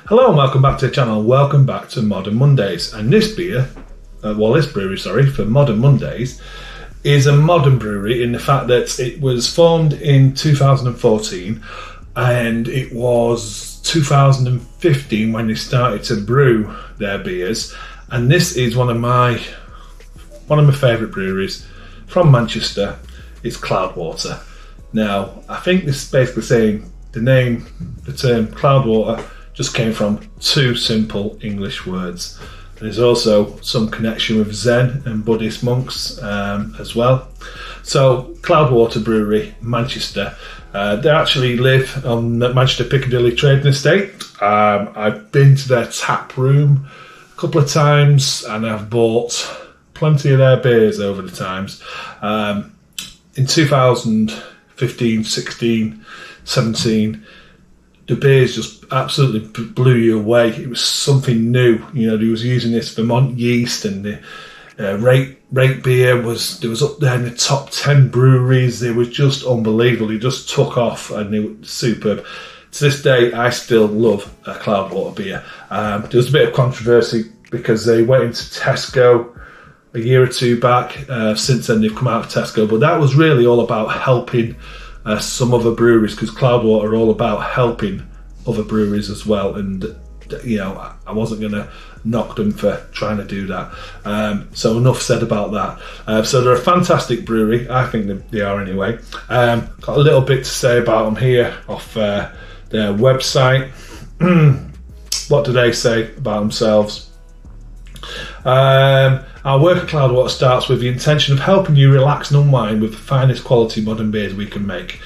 Hello and welcome back to the channel. Welcome back to Modern Mondays. And this beer, this brewery, for Modern Mondays, is a modern brewery in the fact that it was formed in 2014 and it was 2015 when they started to brew their beers. And this is one of my favourite breweries from Manchester. It's Cloudwater. Now, I think this is basically saying the term Cloudwater just came from two simple English words. There's also some connection with Zen and Buddhist monks as well. So, Cloudwater Brewery, Manchester. They actually live on the Manchester Piccadilly Trading Estate. I've been to their tap room a couple of times and I've bought plenty of their beers over the times. In 2015, 16, 17, the beers just absolutely blew you away. It was something new. You know, they was using this Vermont yeast, and the rate beer was up there in the top 10 breweries. It was just unbelievable. It just took off, and it was superb. To this day, I still love a Cloudwater beer. There was a bit of controversy because they went into Tesco a year or two back. Since then, they've come out of Tesco, but that was really all about helping some other breweries, because Cloudwater are all about helping other breweries as well, and you know, I wasn't going to knock them for trying to do that. So enough said about that. So they're a fantastic brewery. I think they are anyway. Got a little bit to say about them here off their website. What do they say about themselves? Our work at Cloudwater starts with the intention of helping you relax and unwind with the finest quality modern beers we can make.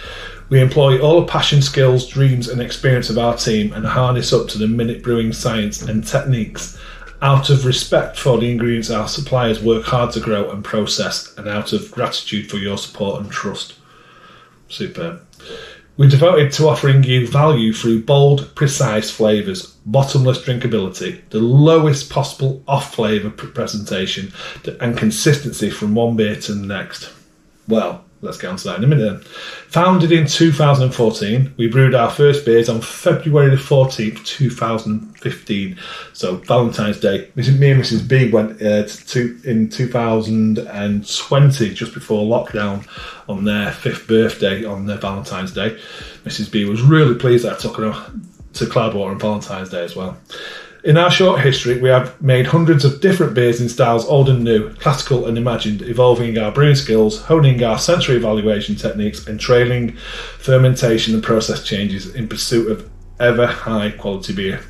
We employ all the passion, skills, dreams and experience of our team and harness up to the minute brewing science and techniques out of respect for the ingredients our suppliers work hard to grow and process, and out of gratitude for your support and trust. Superb. We're devoted to offering you value through bold, precise flavours, bottomless drinkability, the lowest possible off-flavour presentation, and consistency from one beer to the next. Well, let's get on to that in a minute then. Founded in 2014, we brewed our first beers on February the 14th, 2015. So Valentine's Day. Me and Mrs. B went in 2020, just before lockdown, on their 5th birthday on their Valentine's Day. Mrs. B was really pleased that I took her to Cloudwater on Valentine's Day as well. In our short history, we have made hundreds of different beers in styles old and new, classical and imagined, evolving our brewing skills, honing our sensory evaluation techniques, and trailing fermentation and process changes in pursuit of ever high quality beer.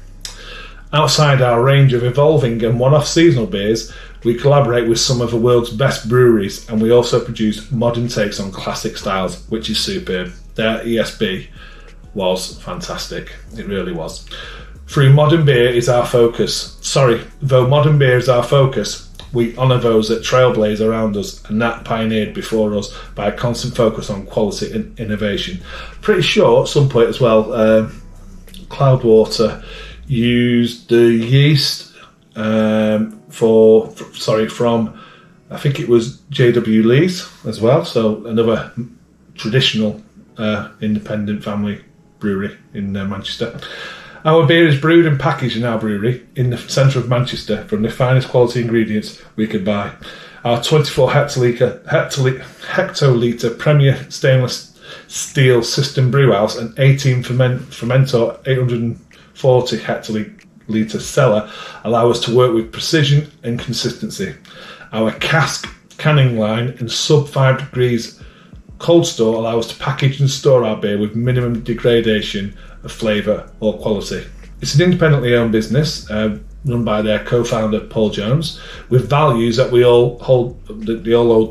Outside our range of evolving and one-off seasonal beers, we collaborate with some of the world's best breweries, and we also produce modern takes on classic styles, which is superb. Their ESB was fantastic. It really was. Though modern beer is our focus, we honour those that trailblaze around us and that pioneered before us by a constant focus on quality and innovation. Pretty sure at some point as well, Cloudwater used the yeast from I think it was J.W. Lee's as well, so another traditional independent family brewery in Manchester. Our beer is brewed and packaged in our brewery in the centre of Manchester from the finest quality ingredients we could buy. Our 24 hectolitre Premier stainless steel system brew house and 18 Fermenter 840 hectolitre cellar allow us to work with precision and consistency. Our cask canning line and sub 5 degrees cold store allow us to package and store our beer with minimum degradation of flavour or quality. It's an independently owned business run by their co-founder Paul Jones, with values that we all hold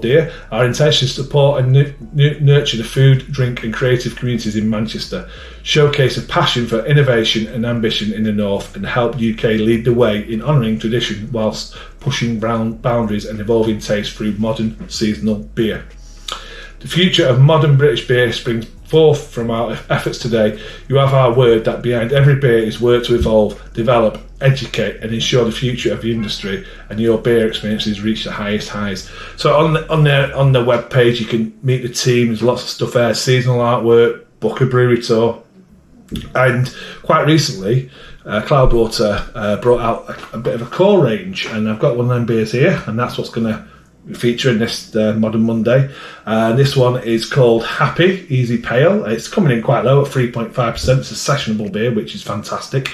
dear. Our intention is to support and nurture the food, drink and creative communities in Manchester, showcase a passion for innovation and ambition in the north, and help UK lead the way in honouring tradition whilst pushing boundaries and evolving tastes through modern seasonal beer. The future of modern British beer springs forth from our efforts today. You have our word that behind every beer is work to evolve, develop, educate and ensure the future of the industry, and your beer experiences reach the highest highs. So on their web page you can meet the team. There's lots of stuff there, seasonal artwork, book a brewery tour, And quite recently, Cloudwater brought out a bit of a core range, and I've got one of them beers here, and that's what's going to feature in this Modern Monday. This one is called Happy Easy Pale. It's coming in quite low at 3.5%. It's a sessionable beer, which is fantastic.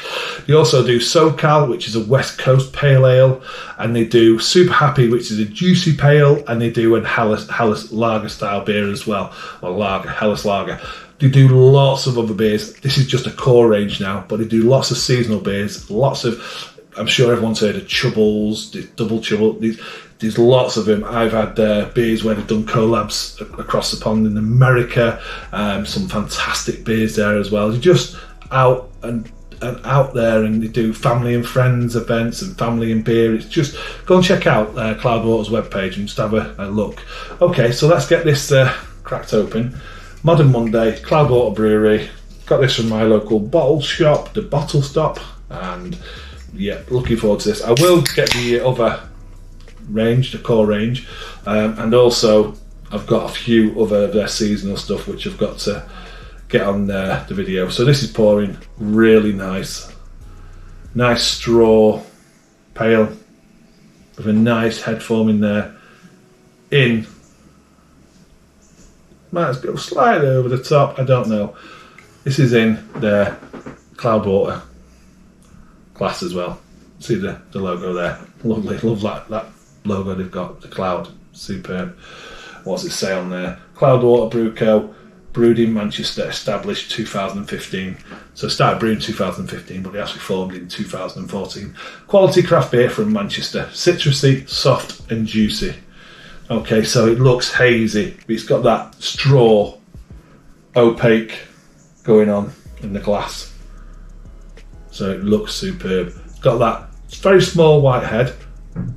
They also do SoCal, which is a West Coast pale ale, and they do Super Happy, which is a juicy pale, and they do a Helles lager style beer as well, or lager, Helles lager. They do lots of other beers. This is just a core range now, but they do lots of seasonal beers, lots of, I'm sure everyone's heard of Chubbles, Double Chubble. There's lots of them. I've had beers where they've done collabs across the pond in America. Some fantastic beers there as well. They're just out and out there, and they do family and friends events and family and beer. It's just, go and check out Cloudwater's webpage and just have a look. Okay, so let's get this cracked open. Modern Monday, Cloudwater Brewery. Got this from my local bottle shop, the Bottle Stop, and yeah, looking forward to this. I will get the other range, the core range, and also I've got a few other their seasonal stuff which I've got to get on the video. So this is pouring really nice straw pale with a nice head form in there. Might go slightly over the top, I don't know. This is in the Cloudwater glass as well. See the logo there. Lovely, love that logo they've got, the cloud, superb. What's it say on there? Cloudwater Brew Co. Brewed in Manchester, established 2015. So started brewing 2015, but they actually formed in 2014. Quality craft beer from Manchester. Citrusy, soft and juicy. Okay, so it looks hazy, but it's got that straw, opaque going on in the glass. So it looks superb. It's got that very small white head,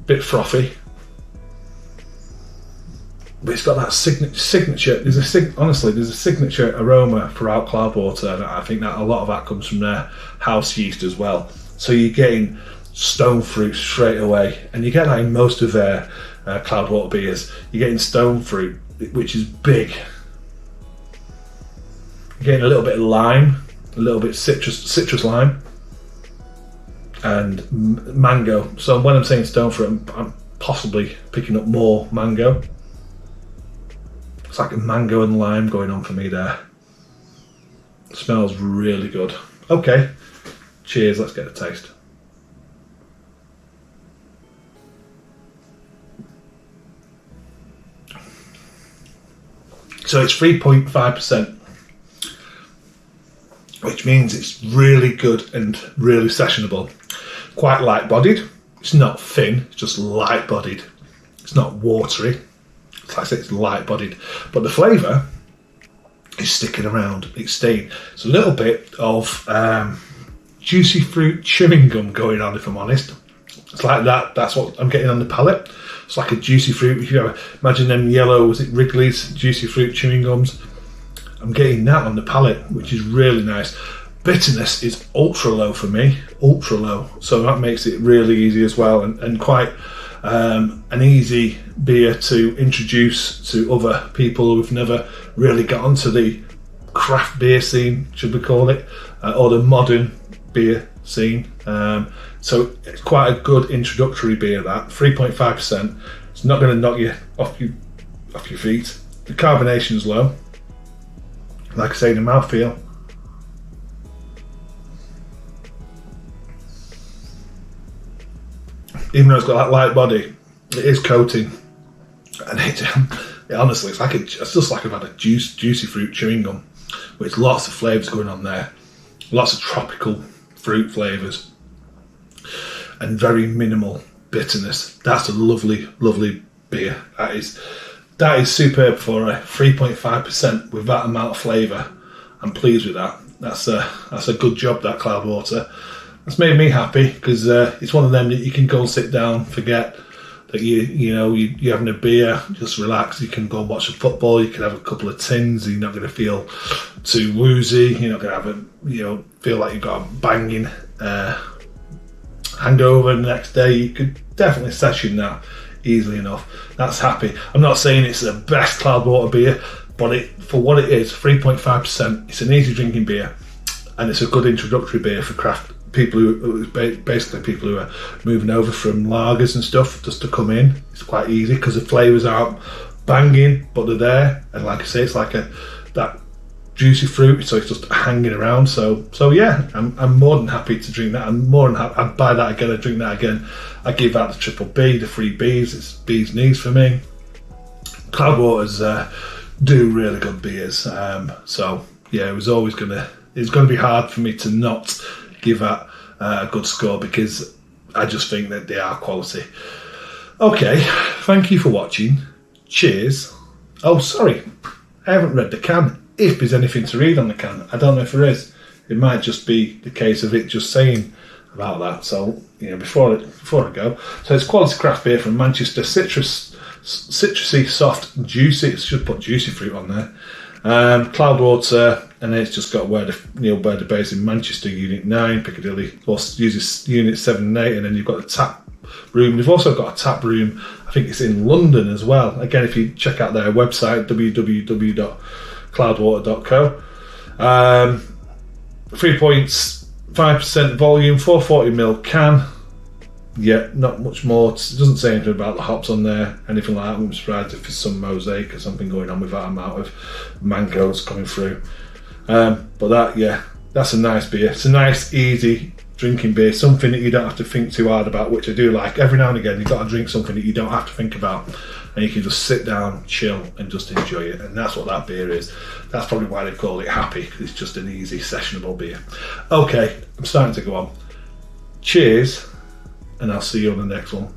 bit frothy, but it's got that signature. Honestly, there's a signature aroma throughout Cloudwater, and I think that a lot of that comes from their house yeast as well. So you're getting stone fruit straight away, and you get that in most of their Cloudwater beers. You're getting stone fruit, which is big. You're getting a little bit of lime, a little bit citrus lime, and mango. So when I'm saying stone fruit, I'm possibly picking up more mango. It's like a mango and lime going on for me there. It smells really good. Okay, cheers, let's get a taste. So it's 3.5%, which means it's really good and really sessionable. Quite light-bodied. It's not thin, it's just light-bodied. It's not watery. Like I say, it's light-bodied. But the flavour is sticking around. It's staying. It's a little bit of juicy fruit chewing gum going on, if I'm honest. It's like that. That's what I'm getting on the palate. It's like a juicy fruit. If you imagine them yellow, was it Wrigley's juicy fruit chewing gums? I'm getting that on the palate, which is really nice. Bitterness is ultra low for me, ultra low. So that makes it really easy as well, and quite an easy beer to introduce to other people who've never really got onto the craft beer scene, should we call it, or the modern beer scene. So it's quite a good introductory beer, that 3.5%. It's not going to knock you off your feet. The carbonation is low. Like I say, the mouthfeel. Even though it's got that light body, it is coating, and it honestly, it's just like I've had a juicy fruit chewing gum, with lots of flavours going on there, lots of tropical fruit flavours, and very minimal bitterness. That's a lovely, lovely beer. That is superb for a 3.5% with that amount of flavour. I'm pleased with that. That's a good job, that Cloudwater. That's made me happy, because it's one of them that you can go and sit down, forget that you're having a beer, just relax. You can go and watch the football. You can have a couple of tins. You're not going to feel too woozy. You're not going to have feel like you've got a banging hangover the next day. You could definitely session that easily enough. That's happy. I'm not saying it's the best Cloudwater beer, but for what it is, 3.5%, it's an easy drinking beer. and it's a good introductory beer for craft people basically people who are moving over from lagers and stuff just to come in. It's quite easy because the flavours aren't banging, but they're there, and like I say, it's like that juicy fruit, so it's just hanging around. So yeah, I'm more than happy to drink that. I'm more than happy. I'd buy that again. I'd drink that again. I give out the triple B, the 3 Bs. It's B's knees for me. Cloudwaters do really good beers. So yeah, it's gonna be hard for me to not give that a good score, because I just think that they are quality. Okay, thank you for watching. Cheers. Oh, sorry, I haven't read the can. If there's anything to read on the can, I don't know if there is. It might just be the case of it just saying about that. So, before I go, so it's quality craft beer from Manchester, citrusy, soft, juicy. It should put juicy fruit on there. Cloudwater, and then it's just got where they're based in Manchester, Unit 9, Piccadilly. Also uses Unit 7 and 8, and then you've got the tap room. They've also got a tap room. I think it's in London as well. Again, if you check out their website, www.cloudwater.co. 3.5% volume, 440ml can. Yeah, not much more. It doesn't say anything about the hops on there, anything like that. I wouldn't be surprised if there's some mosaic or something going on with that amount of mangoes coming through. But that's a nice beer. It's a nice, easy drinking beer, something that you don't have to think too hard about, which I do like. Every now and again, you've got to drink something that you don't have to think about, and you can just sit down, chill, and just enjoy it. And that's what that beer is. That's probably why they call it Happy, because it's just an easy, sessionable beer. Okay, I'm starting to go on. Cheers, and I'll see you on the next one.